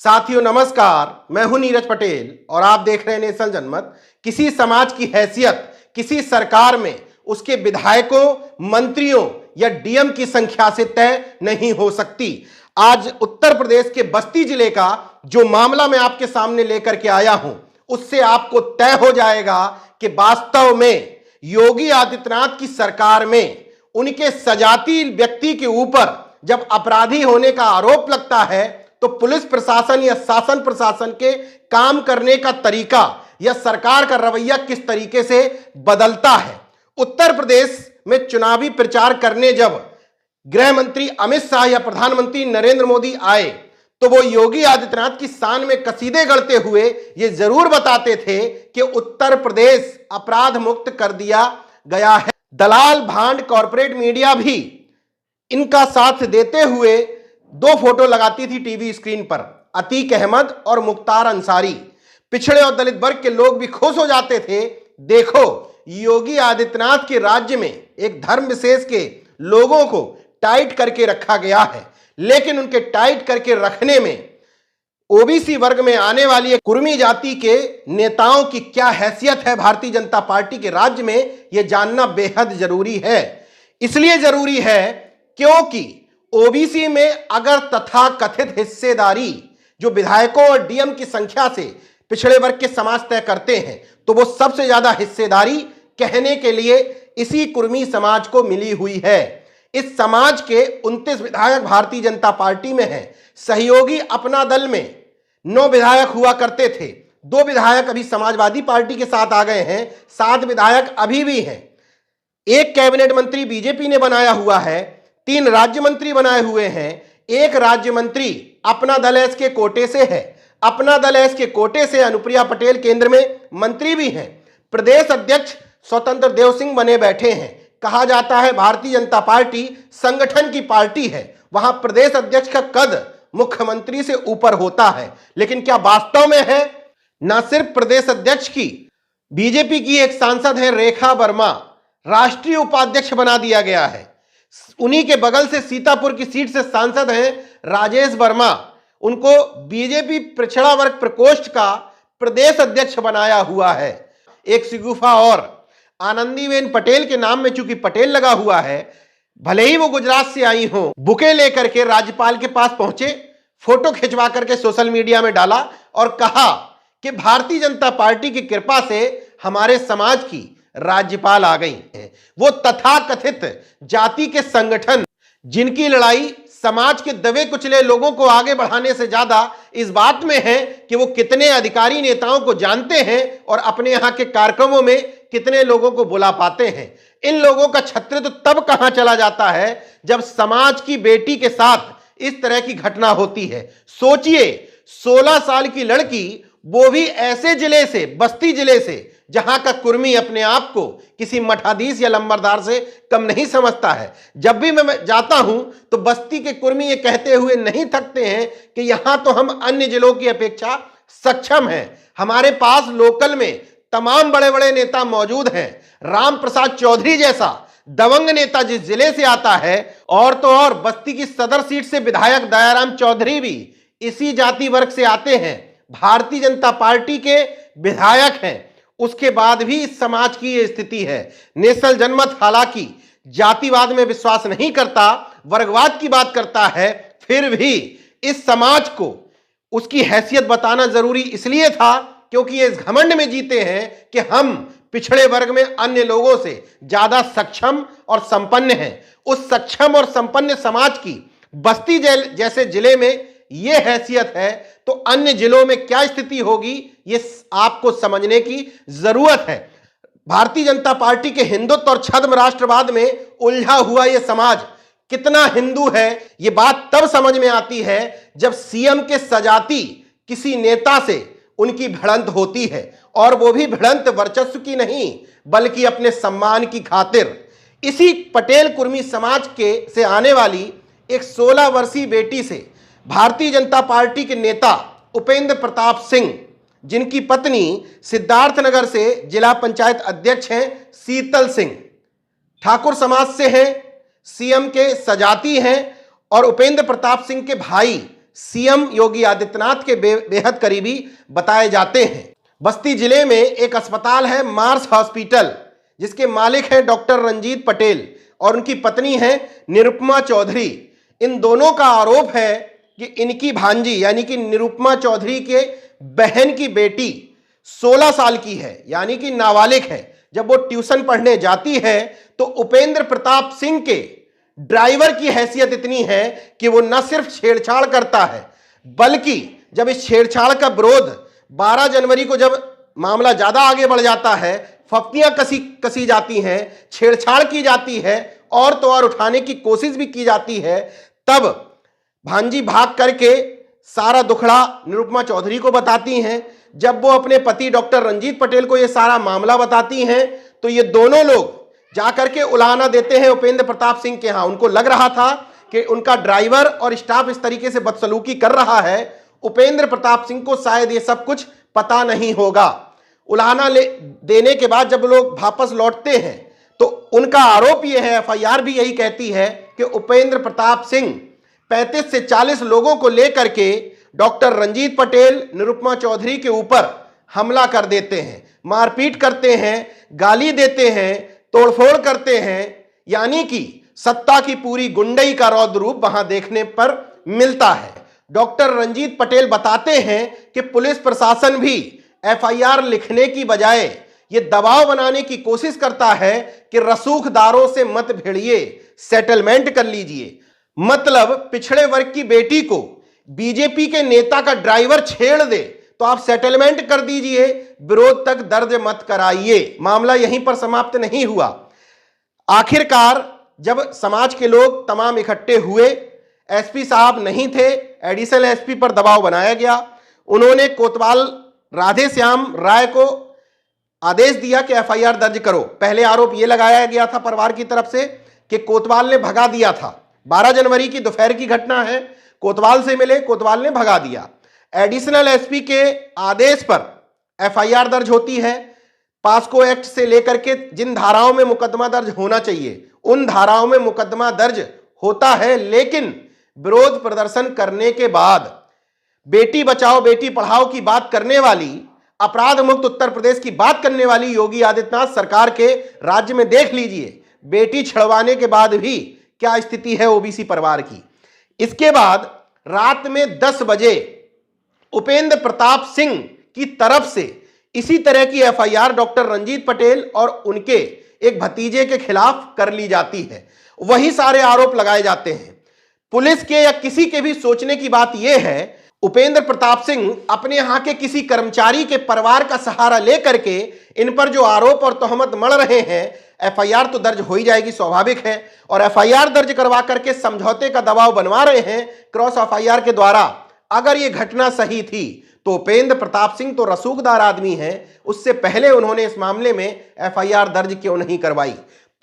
साथियों नमस्कार, मैं हूं नीरज पटेल और आप देख रहे हैं नेशनल जनमत। किसी समाज की हैसियत किसी सरकार में उसके विधायकों, मंत्रियों या डीएम की संख्या से तय नहीं हो सकती। आज उत्तर प्रदेश के बस्ती जिले का जो मामला मैं आपके सामने लेकर के आया हूं, उससे आपको तय हो जाएगा कि वास्तव में योगी आदित्यनाथ की सरकार में उनके सजाती व्यक्ति के ऊपर जब अपराधी होने का आरोप लगता है तो पुलिस प्रशासन या शासन प्रशासन के काम करने का तरीका या सरकार का रवैया किस तरीके से बदलता है। उत्तर प्रदेश में चुनावी प्रचार करने जब गृह मंत्री अमित शाह या प्रधानमंत्री नरेंद्र मोदी आए तो वो योगी आदित्यनाथ की शान में कसीदे गढ़ते हुए ये जरूर बताते थे कि उत्तर प्रदेश अपराध मुक्त कर दिया गया है। दलाल भांड कॉरपोरेट मीडिया भी इनका साथ देते हुए दो फोटो लगाती थी टीवी स्क्रीन पर, अतीक अहमद और मुख्तार अंसारी। पिछड़े और दलित वर्ग के लोग भी खुश हो जाते थे, देखो योगी आदित्यनाथ के राज्य में एक धर्म विशेष के लोगों को टाइट करके रखा गया है। लेकिन उनके टाइट करके रखने में ओबीसी वर्ग में आने वाली एक कुर्मी जाति के नेताओं की क्या हैसियत है भारतीय जनता पार्टी के राज्य में, यह जानना बेहद जरूरी है। इसलिए जरूरी है क्योंकि ओबीसी में अगर तथाकथित हिस्सेदारी जो विधायकों और डीएम की संख्या से पिछड़े वर्ग के समाज तय करते हैं तो वो सबसे ज्यादा हिस्सेदारी कहने के लिए इसी कुर्मी समाज को मिली हुई है। इस समाज के 29 विधायक भारतीय जनता पार्टी में हैं। सहयोगी अपना दल में 9 विधायक हुआ करते थे, 2 विधायक अभी समाजवादी पार्टी के साथ आ गए हैं, 7 विधायक अभी भी हैं। एक कैबिनेट मंत्री बीजेपी ने बनाया हुआ है, 3 राज्य मंत्री बनाए हुए हैं, 1 राज्य मंत्री अपना दल एस के कोटे से है। अपना दल एस के कोटे से अनुप्रिया पटेल केंद्र में मंत्री भी हैं। प्रदेश अध्यक्ष स्वतंत्र देव सिंह बने बैठे हैं। कहा जाता है भारतीय जनता पार्टी संगठन की पार्टी है, वहां प्रदेश अध्यक्ष का कद मुख्यमंत्री से ऊपर होता है। लेकिन क्या वास्तव में है? न सिर्फ प्रदेश अध्यक्ष की, बीजेपी की एक सांसद है रेखा वर्मा, राष्ट्रीय उपाध्यक्ष बना दिया गया है। उन्हीं के बगल से सीतापुर की सीट से सांसद हैं राजेश वर्मा, उनको बीजेपी पिछड़ा वर्ग प्रकोष्ठ का प्रदेश अध्यक्ष बनाया हुआ है। एक शिगुफा और आनंदीबेन पटेल के नाम में चूंकि पटेल लगा हुआ है, भले ही वो गुजरात से आई हो, बुके लेकर के राज्यपाल के पास पहुंचे, फोटो खिंचवा करके सोशल मीडिया में डाला और कहा कि भारतीय जनता पार्टी की कृपा से हमारे समाज की राज्यपाल आ गई है। वो तथाकथित जाति के संगठन जिनकी लड़ाई समाज के दबे कुचले लोगों को आगे बढ़ाने से ज्यादा इस बात में है कि वो कितने अधिकारी नेताओं को जानते हैं और अपने यहां के कार्यक्रमों में कितने लोगों को बुला पाते हैं। इन लोगों का छत्र तो तब कहां चला जाता है जब समाज की बेटी के साथ इस तरह की घटना होती है। सोचिए 16 साल की लड़की, वो भी ऐसे जिले से, बस्ती जिले से, जहां का कुर्मी अपने आप को किसी मठाधीश या लंबरदार से कम नहीं समझता है। जब भी मैं जाता हूं तो बस्ती के कुर्मी ये कहते हुए नहीं थकते हैं कि यहां तो हम अन्य जिलों की अपेक्षा सक्षम हैं, हमारे पास लोकल में तमाम बड़े बड़े नेता मौजूद हैं। राम प्रसाद चौधरी जैसा दबंग नेता जिस जिले से आता है, और तो और बस्ती की सदर सीट से विधायक दयाराम चौधरी भी इसी जाति वर्ग से आते हैं, भारतीय जनता पार्टी के विधायक हैं। उसके बाद भी इस समाज की यह स्थिति है। नेशनल जनमत हालांकि जातिवाद में विश्वास नहीं करता, वर्गवाद की बात करता है, फिर भी इस समाज को उसकी हैसियत बताना जरूरी इसलिए था क्योंकि ये इस घमंड में जीते हैं कि हम पिछड़े वर्ग में अन्य लोगों से ज्यादा सक्षम और संपन्न हैं। उस सक्षम और संपन्न समाज की बस्ती जैसे जिले में यह हैसियत है तो अन्य जिलों में क्या स्थिति होगी ये आपको समझने की जरूरत है। भारतीय जनता पार्टी के हिंदुत्व और छद्म राष्ट्रवाद में उलझा हुआ यह समाज कितना हिंदू है, यह बात तब समझ में आती है जब सीएम के सजाती किसी नेता से उनकी भिड़ंत होती है, और वो भी भिड़ंत वर्चस्व की नहीं बल्कि अपने सम्मान की खातिर। इसी पटेल कुर्मी समाज के से आने वाली एक 16 वर्षीय बेटी से भारतीय जनता पार्टी के नेता उपेंद्र प्रताप सिंह, जिनकी पत्नी सिद्धार्थनगर से जिला पंचायत अध्यक्ष हैं शीतल सिंह, ठाकुर समाज से हैं, सीएम के सजाती हैं, और उपेंद्र प्रताप सिंह के भाई सीएम योगी आदित्यनाथ के बेहद करीबी बताए जाते हैं। बस्ती जिले में एक अस्पताल है मार्स हॉस्पिटल, जिसके मालिक हैं डॉक्टर रंजीत पटेल और उनकी पत्नी है निरुपमा चौधरी। इन दोनों का आरोप है कि इनकी भांजी यानी कि निरुपमा चौधरी के बहन की बेटी 16 साल की है, यानी कि नाबालिग है। जब वो ट्यूशन पढ़ने जाती है तो उपेंद्र प्रताप सिंह के ड्राइवर की हैसियत इतनी है कि वो न सिर्फ छेड़छाड़ करता है, बल्कि जब इस छेड़छाड़ का विरोध 12 जनवरी को जब मामला ज्यादा आगे बढ़ जाता है, फफ्तियां कसी जाती हैं, छेड़छाड़ की जाती है और तो और उठाने की कोशिश भी की जाती है, तब भांजी भाग करके सारा दुखड़ा निरुपमा चौधरी को बताती हैं। जब वो अपने पति डॉक्टर रंजीत पटेल को ये सारा मामला बताती हैं तो ये दोनों लोग जाकर के उलाहना देते हैं उपेंद्र प्रताप सिंह के यहाँ। उनको लग रहा था कि उनका ड्राइवर और स्टाफ इस तरीके से बदसलूकी कर रहा है, उपेंद्र प्रताप सिंह को शायद ये सब कुछ पता नहीं होगा। उलाहना देने के बाद जब लोग वापस लौटते हैं तो उनका आरोप यह है, एफआईआर भी यही कहती है कि उपेंद्र प्रताप सिंह 35 से 40 लोगों को लेकर के डॉक्टर रंजीत पटेल, निरुपमा चौधरी के ऊपर हमला कर देते हैं, मारपीट करते हैं, गाली देते हैं, तोड़फोड़ करते हैं, यानी कि सत्ता की पूरी गुंडई का रौद्र रूप वहां देखने पर मिलता है। डॉक्टर रंजीत पटेल बताते हैं कि पुलिस प्रशासन भी एफआईआर लिखने की बजाय ये दबाव बनाने की कोशिश करता है कि रसूखदारों से मत भिड़िए, सेटलमेंट कर लीजिए। मतलब पिछड़े वर्ग की बेटी को बीजेपी के नेता का ड्राइवर छेड़ दे तो आप सेटलमेंट कर दीजिए, विरोध तक दर्ज मत कराइए। मामला यहीं पर समाप्त नहीं हुआ। आखिरकार जब समाज के लोग तमाम इकट्ठे हुए, एसपी साहब नहीं थे, एडिशनल एसपी पर दबाव बनाया गया। उन्होंने कोतवाल राधे श्याम राय को आदेश दिया कि एफआईआर दर्ज करो। पहले आरोप यह लगाया गया था परिवार की तरफ से कि कोतवाल ने भगा दिया था। 12 जनवरी की दोपहर की घटना है, कोतवाल से मिले, कोतवाल ने भगा दिया। एडिशनल एसपी के आदेश पर एफआईआर दर्ज होती है। पास्को एक्ट से लेकर के जिन धाराओं में मुकदमा दर्ज होना चाहिए उन धाराओं में मुकदमा दर्ज होता है, लेकिन विरोध प्रदर्शन करने के बाद बेटी बचाओ बेटी पढ़ाओ की बात करने वाली, अपराध मुक्त उत्तर प्रदेश की बात करने वाली योगी आदित्यनाथ सरकार के राज्य में देख लीजिए बेटी छुड़वाने के बाद भी क्या स्थिति है ओबीसी परिवार की। इसके बाद रात में 10 बजे उपेंद्र प्रताप सिंह की तरफ से इसी तरह की एफआईआर डॉक्टर रंजीत पटेल और उनके एक भतीजे के खिलाफ कर ली जाती है। वही सारे आरोप लगाए जाते हैं। पुलिस के या किसी के भी सोचने की बात यह है, उपेंद्र प्रताप सिंह अपने यहां के किसी कर्मचारी के परिवार का सहारा लेकर के इन पर जो आरोप और तोहमत मढ़ रहे हैं, एफआईआर तो दर्ज हो ही जाएगी, स्वाभाविक है। और एफआईआर दर्ज करवा करके समझौते का दबाव बनवा रहे हैं क्रॉस एफआईआर के द्वारा। अगर यह घटना सही थी तो उपेंद्र प्रताप सिंह तो रसूखदार आदमी है, उससे पहले उन्होंने इस मामले में एफआईआर दर्ज क्यों नहीं करवाई।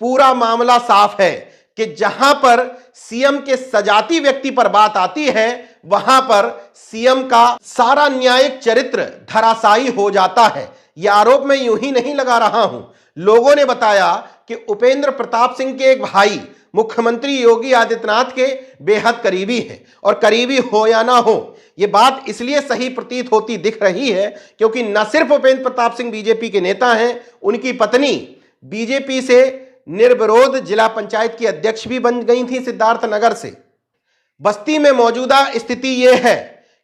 पूरा मामला साफ है कि जहां पर सीएम के सजाती व्यक्ति पर बात आती है वहां पर सीएम का सारा न्यायिक चरित्र धराशायी हो जाता है। यह आरोप मैं यूं ही नहीं लगा रहा हूं। लोगों ने बताया कि उपेंद्र प्रताप सिंह के एक भाई मुख्यमंत्री योगी आदित्यनाथ के बेहद करीबी हैं, और करीबी हो या ना हो यह बात इसलिए सही प्रतीत होती दिख रही है क्योंकि न सिर्फ उपेंद्र प्रताप सिंह बीजेपी के नेता हैं, उनकी पत्नी बीजेपी से निर्विरोध जिला पंचायत की अध्यक्ष भी बन गई थी सिद्धार्थनगर से। बस्ती में मौजूदा स्थिति यह है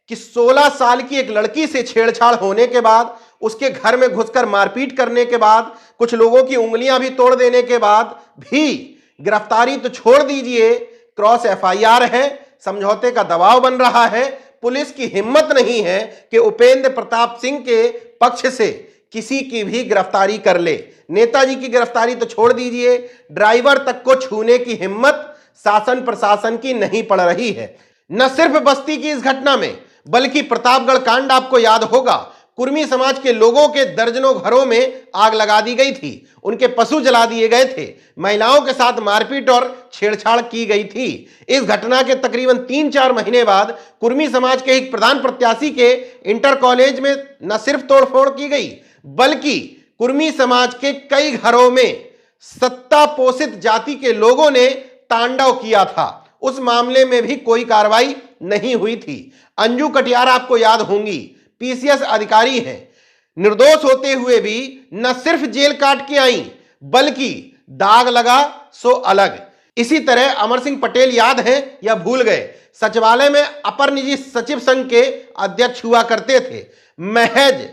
कि 16 साल की एक लड़की से छेड़छाड़ होने के बाद, उसके घर में घुसकर मारपीट करने के बाद, कुछ लोगों की उंगलियां भी तोड़ देने के बाद भी गिरफ्तारी तो छोड़ दीजिए, क्रॉस एफआईआर है, समझौते का दबाव बन रहा है। पुलिस की हिम्मत नहीं है कि उपेंद्र प्रताप सिंह के पक्ष से किसी की भी गिरफ्तारी कर ले। नेताजी की गिरफ्तारी तो छोड़ दीजिए, ड्राइवर तक को छूने की हिम्मत शासन प्रशासन की नहीं पड़ रही है। न सिर्फ बस्ती की इस घटना में बल्कि प्रतापगढ़ कांड आपको याद होगा, कुर्मी समाज के लोगों के दर्जनों घरों में आग लगा दी गई थी, उनके पशु जला दिए गए थे, महिलाओं के साथ मारपीट और छेड़छाड़ की गई थी। इस घटना के तकरीबन 3-4 महीने बाद कुर्मी समाज के एक प्रधान प्रत्याशी के इंटर कॉलेज में न सिर्फ तोड़फोड़ की गई बल्कि कुर्मी समाज के कई घरों में सत्ता पोषित जाति के लोगों ने तांडव किया था। उस मामले में भी कोई कार्रवाई नहीं हुई थी। अंजू कटियार आपको याद होंगी, पीसीएस अधिकारी हैं, निर्दोष होते हुए भी न सिर्फ जेल काट के आई बल्कि दाग लगा सो अलग। इसी तरह अमर सिंह पटेल याद है या भूल गए, सचिवालय में अपर निजी सचिव संघ के अध्यक्ष हुआ करते थे। महज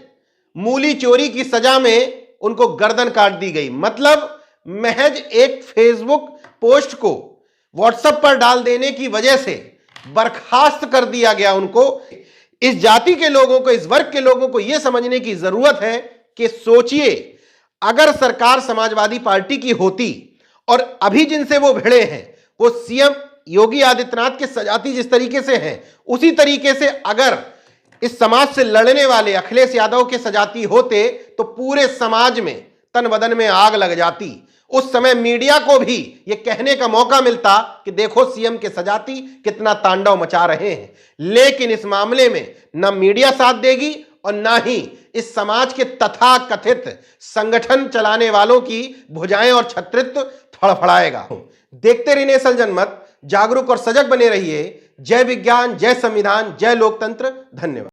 मूली चोरी की सजा में उनको गर्दन काट दी गई। मतलब महज एक फेसबुक पोस्ट को व्हाट्सएप पर डाल देने की वजह से बर्खास्त कर दिया गया उनको। इस जाति के लोगों को, इस वर्ग के लोगों को यह समझने की जरूरत है कि सोचिए, अगर सरकार समाजवादी पार्टी की होती और अभी जिनसे वो भिड़े हैं वो सीएम योगी आदित्यनाथ के सजाती जिस तरीके से हैं, उसी तरीके से अगर इस समाज से लड़ने वाले अखिलेश यादव के सजाती होते तो पूरे समाज में तन बदन में आग लग जाती। उस समय मीडिया को भी यह कहने का मौका मिलता कि देखो सीएम के सजाती कितना तांडव मचा रहे हैं। लेकिन इस मामले में न मीडिया साथ देगी और न ही इस समाज के तथाकथित संगठन चलाने वालों की भुजाएं और छत्रित्व फड़फड़ाएगा। देखते रहिए नेशन जनमत, जागरूक और सजग बने रहिए। जय विज्ञान, जय संविधान, जय लोकतंत्र। धन्यवाद।